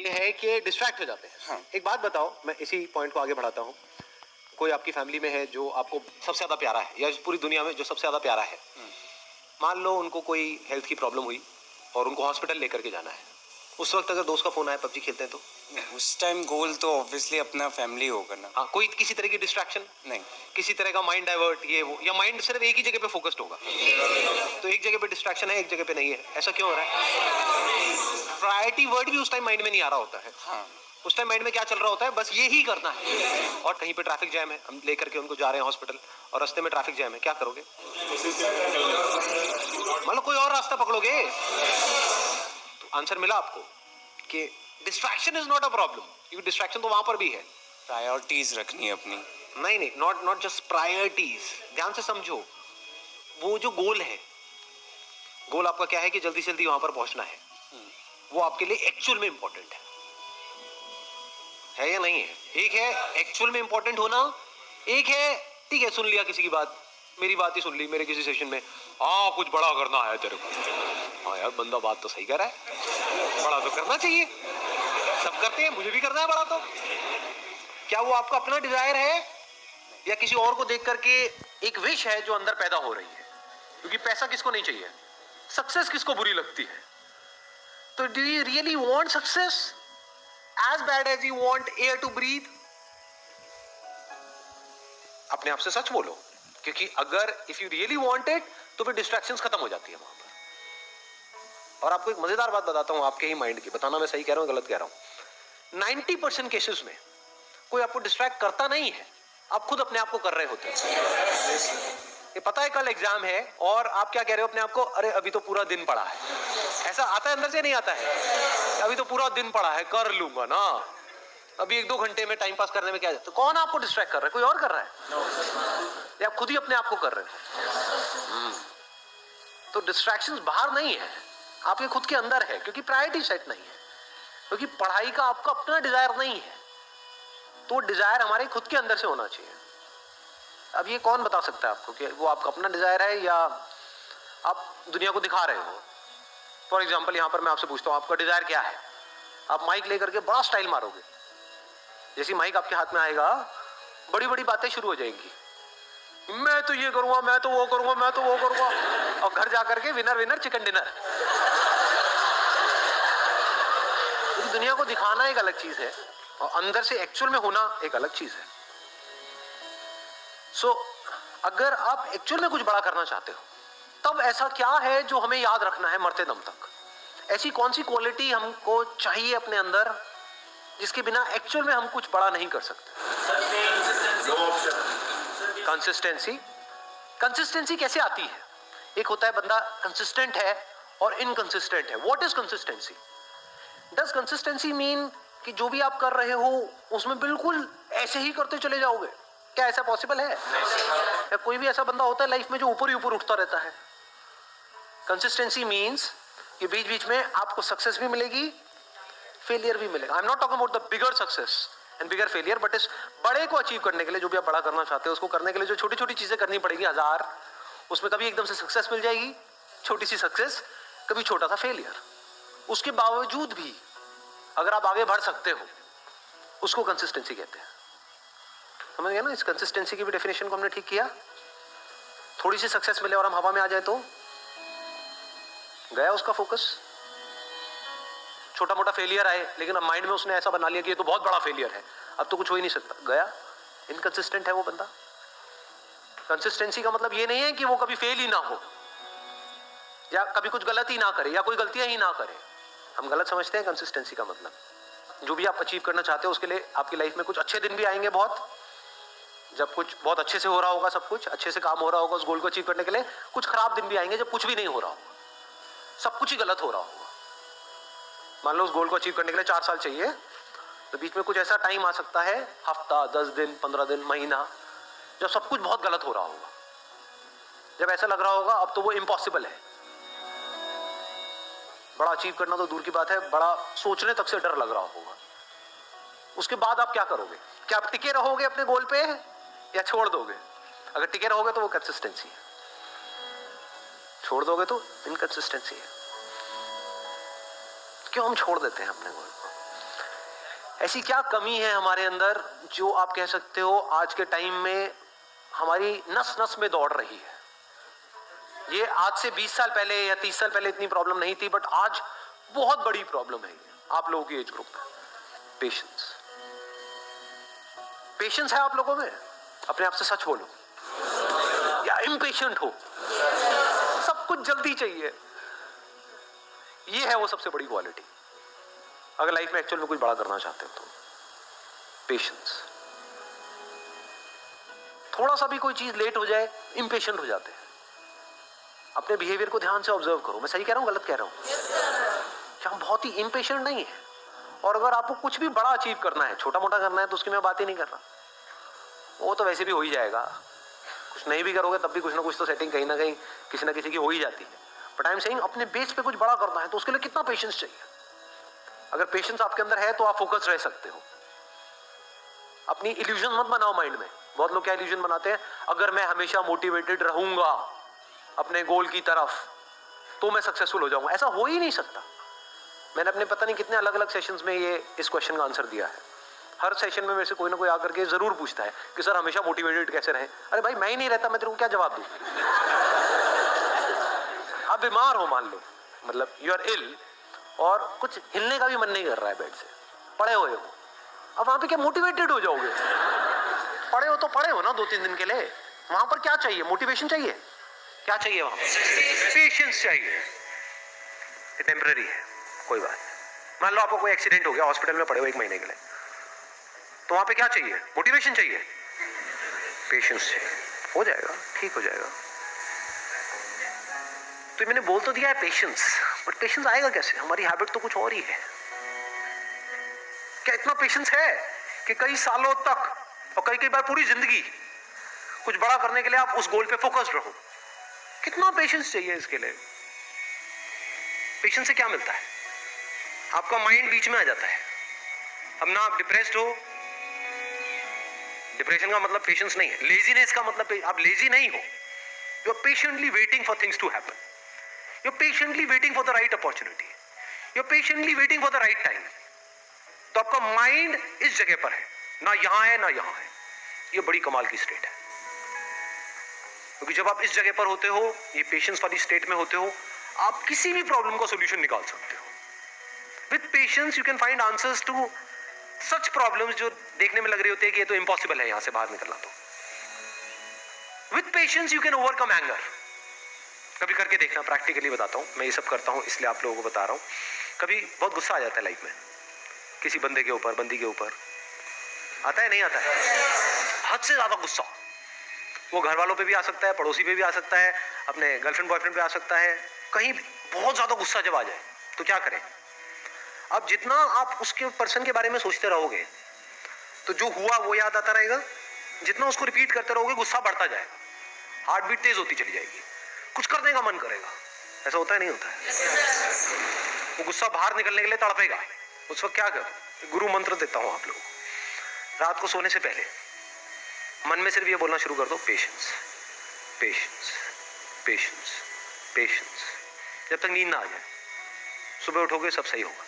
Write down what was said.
ये है कि डिस्ट्रैक्ट हो जाते हैं। हाँ। एक बात बताओ, मैं इसी पॉइंट को आगे बढ़ाता हूँ। कोई आपकी फैमिली में है जो आपको सबसे ज्यादा प्यारा है, या पूरी दुनिया में जो सबसे ज्यादा प्यारा है, मान लो उनको कोई हेल्थ की प्रॉब्लम हुई और उनको हॉस्पिटल लेकर के जाना है, उस वक्त अगर दोस्त का फोन आया पबजी खेलते हैं तो? उस टाइम गोल तो ऑब्वियसली अपना फैमिली होगा ना। हाँ, कोई किसी तरह की डिस्ट्रैक्शन नहीं, किसी तरह का माइंड डाइवर्ट ये वो, या माइंड सिर्फ एक ही जगह पे फोकस्ड होगा? तो एक जगह पे डिस्ट्रैक्शन है, एक जगह पे नहीं है। ऐसा क्यों हो रहा है? प्रायोरिटी वर्ड भी उस टाइम माइंड में नहीं आ रहा होता है। हाँ, उस टाइम माइंड में क्या चल रहा होता है? बस ये ही करना है। और कहीं पे ट्रैफिक जैम है, हम लेकर के उनको जा रहे हैं हॉस्पिटल और रास्ते में ट्रैफिक जैम है, क्या करोगे? मतलब कोई और रास्ता पकड़ोगे? तो आंसर मिला आपको कि distraction is not a problem, क्योंकि डिस्ट्रैक्शन तो वहां पर भी है। प्रायोरिटीज रखनी है अपनी। नहीं, नॉट जस्ट प्रायोरिटीज। ध्यान से समझो, वो जो गोल है, गोल आपका क्या है कि जल्दी से जल्दी वहां पर पहुंचना है, वो आपके लिए एक्चुअल में इंपॉर्टेंट है या नहीं है? एक है एक्चुअल में इंपॉर्टेंट होना, एक है ठीक है सुन लिया किसी की बात, मेरी बात ही सुन ली मेरे किसी सेशन में, हाँ कुछ बड़ा करना है तेरे को। हाँ यार, बंदा बात तो सही कर रहा है, बड़ा तो करना चाहिए, सब करते हैं, मुझे भी करना है बड़ा। तो क्या वो आपका अपना डिजायर है, या किसी और को देख करके एक विश है जो अंदर पैदा हो रही है? क्योंकि पैसा किसको नहीं चाहिए, सक्सेस किसको बुरी लगती है? तो do you really want success as bad as you want air to breathe? अपने आप से सच बोलो, क्योंकि अगर if you really want it तो फिर डिस्ट्रैक्शंस खत्म हो जाती है वहां पर। और आपको एक मजेदार बात बताता हूं आपके ही माइंड की, बताना मैं सही कह रहा हूं गलत कह रहा हूं। 90% केसेस में कोई आपको डिस्ट्रैक्ट करता नहीं है, आप खुद अपने आप को कर रहे होते हैं। ये पता है कल एग्जाम है और आप क्या कह रहे हो अपने आप को, अरे अभी तो पूरा दिन पड़ा है। ऐसा आता है अंदर से, नहीं आता है? अभी तो पूरा दिन पड़ा है, कर लूंगा ना, अभी 1-2 घंटे में टाइम पास करने में क्या जाता है? तो कौन आपको डिस्ट्रैक्ट कर रहा है? कोई और कर रहा है या आप खुद ही अपने आप को कर रहे हो? तो डिस्ट्रैक्शंस बाहर नहीं है, आपके खुद के अंदर है, क्योंकि प्रायोरिटी सेट नहीं है, क्योंकि पढ़ाई का आपका अपना डिजायर नहीं है, तो डिजायर हमारे खुद के अंदर से होना चाहिए। अब ये कौन बता सकता है आपको कि वो आपका अपना डिजायर है या आप दुनिया को दिखा रहे हो? फॉर एग्जाम्पल यहां पर मैं आपसे पूछता हूं आपका डिजायर क्या है? आप माइक लेकर के बड़ा स्टाइल मारोगे, जैसे माइक आपके हाथ में आएगा बड़ी बड़ी बातें शुरू हो जाएंगी, मैं तो ये करूंगा, मैं तो वो करूंगा, मैं तो वो करूंगा, और घर जाकर के विनर विनर चिकन डिनर। तो दुनिया को दिखाना एक अलग चीज है और अंदर से एक्चुअल में होना एक अलग चीज है। सो अगर आप एक्चुअल में कुछ बड़ा करना चाहते हो, तब ऐसा क्या है जो हमें याद रखना है मरते दम तक? ऐसी कौन सी क्वालिटी हमको चाहिए अपने अंदर जिसके बिना एक्चुअल में हम कुछ बड़ा नहीं कर सकते? कंसिस्टेंसी। कंसिस्टेंसी कैसे आती है? एक होता है बंदा कंसिस्टेंट है और इनकंसिस्टेंट है। What is consistency? Does consistency mean कि जो भी आप कर रहे हो उसमें बिल्कुल ऐसे ही करते चले जाओगे? क्या ऐसा पॉसिबल है? या कोई भी ऐसा बंदा होता है लाइफ में जो ऊपर ही ऊपर उठता रहता है? कंसिस्टेंसी मीन्स कि बीच बीच में आपको सक्सेस भी मिलेगी, फेलियर भी मिलेगा। I am not talking about the bigger success and bigger failure, but इस बड़े को अचीव करने के लिए, जो भी आप बड़ा करना चाहते हो उसको करने के लिए जो छोटी छोटी चीजें करनी पड़ेगी 1000, उसमें कभी एकदम से सक्सेस मिल जाएगी, छोटी सी सक्सेस, कभी छोटा सा फेलियर। उसके बावजूद भी अगर आप आगे बढ़ सकते हो, उसको कंसिस्टेंसी कहते हैं। समझ गए ना? इस कंसिस्टेंसी की भी डेफिनेशन को हमने ठीक किया। थोड़ी सी सक्सेस मिले और हम हवा में आ जाए तो गया उसका फोकस। छोटा मोटा फेलियर आए लेकिन अब माइंड में उसने ऐसा बना लिया कि ये तो बहुत बड़ा फेलियर है, अब तो कुछ हो ही नहीं सकता, गया। इनकंसिस्टेंट है वो बंदा। कंसिस्टेंसी का मतलब ये नहीं है कि वो कभी फेल ही ना हो या कभी कुछ गलत ही ना करे या कोई गलतियां ही ना करे। हम गलत समझते हैं कंसिस्टेंसी का मतलब। जो भी आप अचीव करना चाहते हो उसके लिए आपकी लाइफ में कुछ अच्छे दिन भी आएंगे, बहुत, जब कुछ बहुत अच्छे से हो रहा होगा, सब कुछ अच्छे से काम हो रहा होगा उस गोल को अचीव करने के लिए। कुछ खराब दिन भी आएंगे जब कुछ भी नहीं हो रहा होगा, सब कुछ ही गलत हो रहा होगा। मान लो उस गोल को अचीव करने के लिए 4 साल चाहिए, तो बीच में कुछ ऐसा टाइम आ सकता है, हफ्ता, 10 दिन, 15 दिन, महीना, जब सब कुछ बहुत गलत हो रहा होगा, जब ऐसा लग रहा होगा अब तो वो इम्पॉसिबल है। बड़ा अचीव करना तो दूर की बात है, बड़ा सोचने तक से डर लग रहा होगा। उसके बाद आप क्या करोगे? क्या आप टिके रहोगे अपने गोल पे या छोड़ दोगे? अगर टिके रहोगे तो वो कंसिस्टेंसी है, छोड़ दोगे तो इनकंसिस्टेंसी है। क्यों हम छोड़ देते हैं अपने गोल को? ऐसी क्या कमी है हमारे अंदर जो आप कह सकते हो आज के टाइम में हमारी नस नस में दौड़ रही है? ये आज से 20 साल पहले या 30 साल पहले इतनी प्रॉब्लम नहीं थी, बट आज बहुत बड़ी प्रॉब्लम है आप लोगों की एज ग्रुप में। पेशेंस। पेशेंस है आप लोगों में? अपने आप से सच बोलो, या इम्पेशेंट हो? सब कुछ जल्दी चाहिए। ये है वो सबसे बड़ी क्वालिटी अगर लाइफ में एक्चुअल में कुछ बड़ा करना चाहते हो तो। पेशेंस। थोड़ा सा भी कोई चीज लेट हो जाए इम्पेशेंट हो जाते हैं। अपने बिहेवियर को ध्यान से ऑब्जर्व करो, मैं सही कह रहा हूं गलत कह रहा हूं? yes, हम बहुत ही इम्पेशेंट नहीं है। और अगर आपको कुछ भी बड़ा अचीव करना है, छोटा मोटा करना है, तो उसकी मैं बात ही नहीं कर रहा, वो तो वैसे भी हो ही जाएगा। कुछ नहीं भी करोगे तब भी कुछ ना कुछ तो सेटिंग कहीं ना कहीं किसी ना किसी की हो ही जाती है। बट आई एम सेइंग अपने बेस पे कुछ बड़ा करना है तो उसके लिए कितना पेशेंस चाहिए। अगर पेशेंस आपके अंदर है तो आप फोकस रह सकते हो। अपनी इल्यूजन मत बनाओ माइंड में। बहुत लोग क्या इल्यूजन बनाते हैं, अगर मैं हमेशा मोटिवेटेड रहूंगा अपने गोल की तरफ तो मैं सक्सेसफुल हो जाऊंगा। ऐसा हो ही नहीं सकता। मैंने अपने पता नहीं कितने अलग अलग सेशंस में ये इस क्वेश्चन का आंसर दिया है। हर सेशन में मेरे से कोई ना कोई आकर के जरूर पूछता है कि सर हमेशा मोटिवेटेड कैसे रहें। अरे भाई मैं ही नहीं रहता, मैं तेरे को क्या जवाब दूं? आप बीमार हो मान लो, मतलब यू आर इल, और कुछ हिलने का भी मन नहीं कर रहा है बेड से, पड़े हुए हो। अब वहां पे क्या मोटिवेटेड हो जाओगे? पड़े हो तो पड़े हो ना 2-3 दिन के लिए। वहां पर क्या चाहिए? मोटिवेशन चाहिए? क्या चाहिए वहां पर? पेशेंस चाहिए। ये टेम्पररी है, कोई बात। मान लो आपको कोई एक्सीडेंट हो गया, हॉस्पिटल में पड़े हो 1 महीने के लिए, तो वहां पे क्या चाहिए? मोटिवेशन चाहिए? पेशेंस चाहिए। हो जाएगा, ठीक हो जाएगा। तो मैंने बोल तो दिया है पेशेंस, बट पेशेंस आएगा कैसे? हमारी हैबिट तो कुछ और ही है। क्या इतना पेशेंस है कि कई सालों तक और कई बार पूरी जिंदगी कुछ बड़ा करने के लिए आप उस गोल पे फोकस्ड रहो? कितना पेशेंस चाहिए इसके लिए? पेशेंस से क्या मिलता है? आपका माइंड बीच में आ जाता है। अब ना आप डिप्रेस्ड हो, डिप्रेशन का मतलब पेशेंस नहीं है। लेजीनेस का मतलब आप लेजी नहीं हो, you are patiently waiting for things to happen, you are patiently waiting for the right opportunity, you are patiently waiting for the right time. तो आपका माइंड इस जगह पर है, ना यहां है ना यहां है। ये बड़ी कमाल की स्टेट है, क्योंकि जब आप इस जगह पर होते हो, ये पेशेंस वाली स्टेट में होते हो, आप किसी भी प्रॉब्लम का सॉल्यूशन निकाल सकते हो। With patience you can find answers to such problems जो देखने में लग रही होती है कि ये तो इम्पॉसिबल है यहां से बाहर निकलना। तो with patience you can overcome anger. कभी करके देखना, प्रैक्टिकली बताता हूं। मैं ये सब करता हूं इसलिए आप लोगों को बता रहा हूं। कभी बहुत गुस्सा आ जाता है लाइफ में, किसी बंदे के ऊपर, बंदी के ऊपर आता है, नहीं आता है? हद से ज्यादा गुस्सा। वो घर वालों पे भी आ सकता है, पड़ोसी पे भी आ सकता है, अपने गर्लफ्रेंड बॉयफ्रेंड पे आ सकता है। कहीं बहुत ज्यादा गुस्सा जब आ जाए तो क्या करें? अब जितना आप उसके पर्सन के बारे में सोचते रहोगे तो जो हुआ वो याद आता रहेगा। जितना उसको रिपीट करते रहोगे गुस्सा बढ़ता जाएगा, हार्ट बीट तेज होती चली जाएगी, कुछ करने का मन करेगा। ऐसा होता है, नहीं होता है? वो गुस्सा बाहर निकलने के लिए तड़पेगा। उस वक्त क्या करो? गुरु मंत्र देता हूं आप लोगों को। रात को सोने से पहले मन में सिर्फ ये बोलना शुरू कर दो, पेशेंस पेशेंस पेशेंस पेशेंस, जब तक नींद ना आ जाए। सुबह उठोगे सब सही होगा।